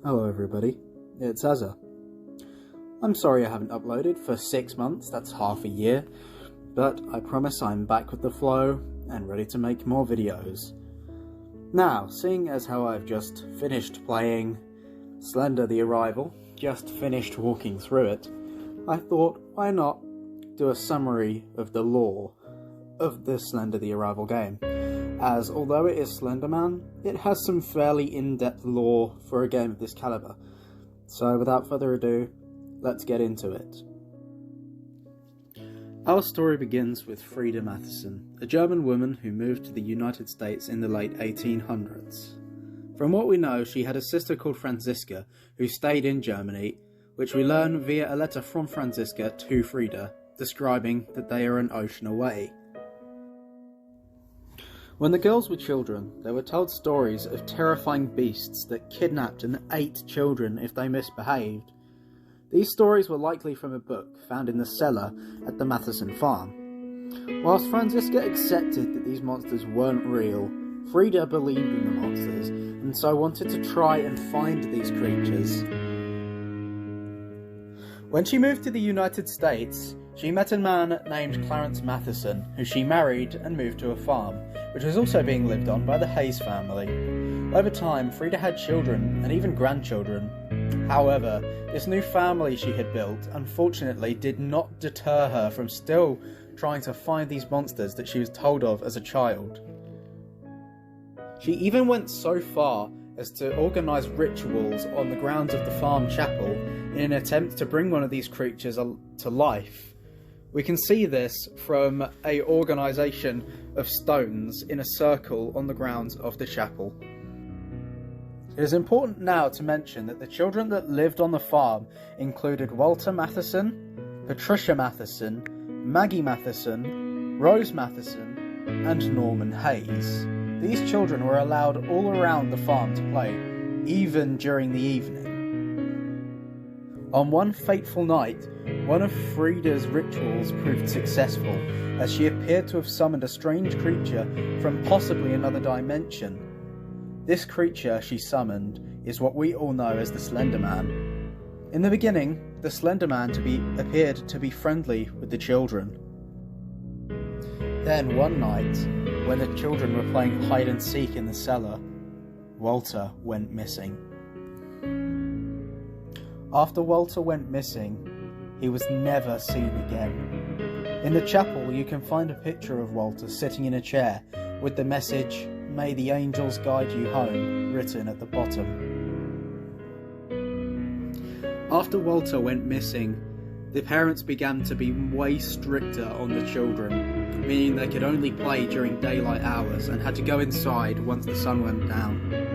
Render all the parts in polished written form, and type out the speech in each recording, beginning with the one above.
Hello everybody, it's Azza. I'm sorry I haven't uploaded for 6 months, that's half a year, but I promise I'm back with the flow and ready to make more videos. Now, seeing as how I've just finished playing Slender the Arrival, just finished walking through it, I thought why not do a summary of the lore of the Slender the Arrival game. As although it is Slender Man, it has some fairly in-depth lore for a game of this caliber. So without further ado, let's get into it. Our story begins with Frida Matheson, a German woman who moved to the United States in the late 1800s. From what we know, she had a sister called Franziska who stayed in Germany, which we learn via a letter from Franziska to Frida, describing that they are an ocean away. When the girls were children, they were told stories of terrifying beasts that kidnapped and ate children if they misbehaved. These stories were likely from a book found in the cellar at the Matheson farm. Whilst Franziska accepted that these monsters weren't real, Frida believed in the monsters and so wanted to try and find these creatures. When she moved to the United States, she met a man named Clarence Matheson, who she married and moved to a farm, which was also being lived on by the Hayes family. Over time, Frida had children and even grandchildren. However, this new family she had built unfortunately did not deter her from still trying to find these monsters that she was told of as a child. She even went so far as to organise rituals on the grounds of the farm chapel in an attempt to bring one of these creatures to life. We can see this from an organisation of stones in a circle on the grounds of the chapel. It is important now to mention that the children that lived on the farm included Walter Matheson, Patricia Matheson, Maggie Matheson, Rose Matheson, and Norman Hayes. These children were allowed all around the farm to play, even during the evening. On one fateful night, one of Frida's rituals proved successful, as she appeared to have summoned a strange creature from possibly another dimension. This creature she summoned is what we all know as the Slender Man. In the beginning, the Slender Man appeared to be friendly with the children. Then one night, when the children were playing hide and seek in the cellar, Walter went missing. After Walter went missing, he was never seen again. In the chapel you can find a picture of Walter sitting in a chair with the message, "May the angels guide you home," written at the bottom. After Walter went missing, the parents began to be way stricter on the children, meaning they could only play during daylight hours and had to go inside once the sun went down.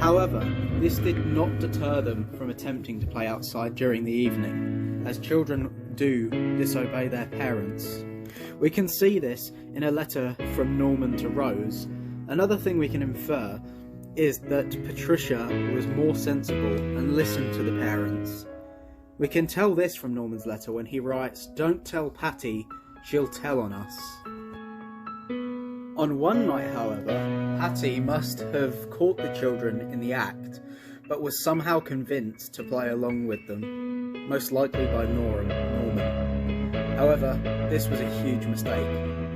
However, this did not deter them from attempting to play outside during the evening, as children do disobey their parents. We can see this in a letter from Norman to Rose. Another thing we can infer is that Patricia was more sensible and listened to the parents. We can tell this from Norman's letter when he writes, "Don't tell Patty, she'll tell on us." On one night, however, Patty must have caught the children in the act, but was somehow convinced to play along with them, most likely by Norman. However, this was a huge mistake,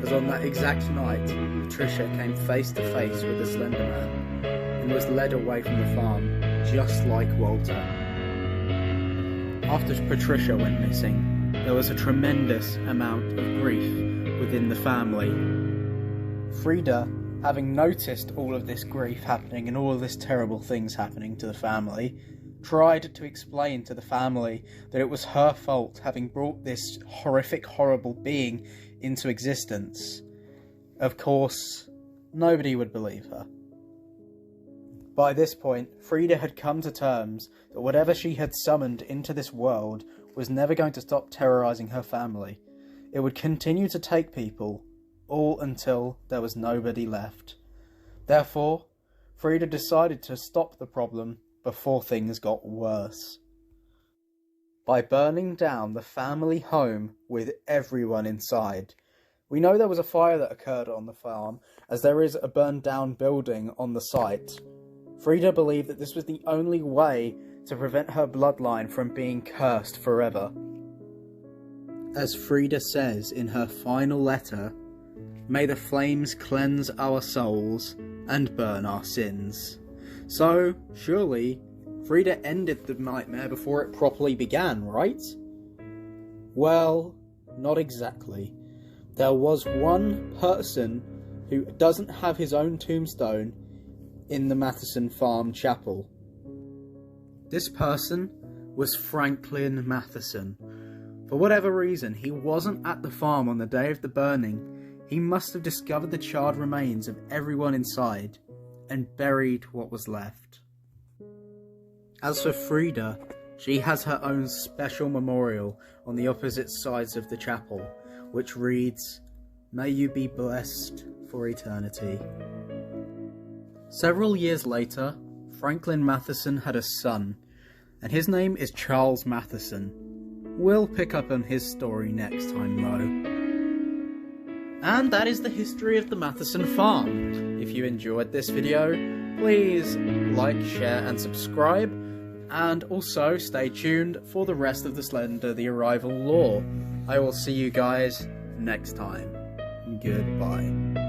as on that exact night, Patricia came face to face with the Slender Man, and was led away from the farm, just like Walter. After Patricia went missing, there was a tremendous amount of grief within the family. Frida, having noticed all of this grief happening and all of this terrible things happening to the family, tried to explain to the family that it was her fault having brought this horrific, horrible being into existence. Of course, nobody would believe her. By this point, Frida had come to terms that whatever she had summoned into this world was never going to stop terrorizing her family. It would continue to take people, all until there was nobody left. Therefore, Frida decided to stop the problem before things got worse, by burning down the family home with everyone inside. We know there was a fire that occurred on the farm, as there is a burned down building on the site. Frida believed that this was the only way to prevent her bloodline from being cursed forever. As Frida says in her final letter, "May the flames cleanse our souls and burn our sins." So, surely, Frida ended the nightmare before it properly began, right? Well, not exactly. There was one person who doesn't have his own tombstone in the Matheson farm chapel. This person was Franklin Matheson. For whatever reason, he wasn't at the farm on the day of the burning. He must have discovered the charred remains of everyone inside and buried what was left. As for Frida, she has her own special memorial on the opposite sides of the chapel, which reads, "May you be blessed for eternity." Several years later, Franklin Matheson had a son, and his name is Charles Matheson. We'll pick up on his story next time though. And that is the history of the Matheson farm. If you enjoyed this video, please like, share and subscribe, and also stay tuned for the rest of the Slender the Arrival lore. I will see you guys next time. Goodbye.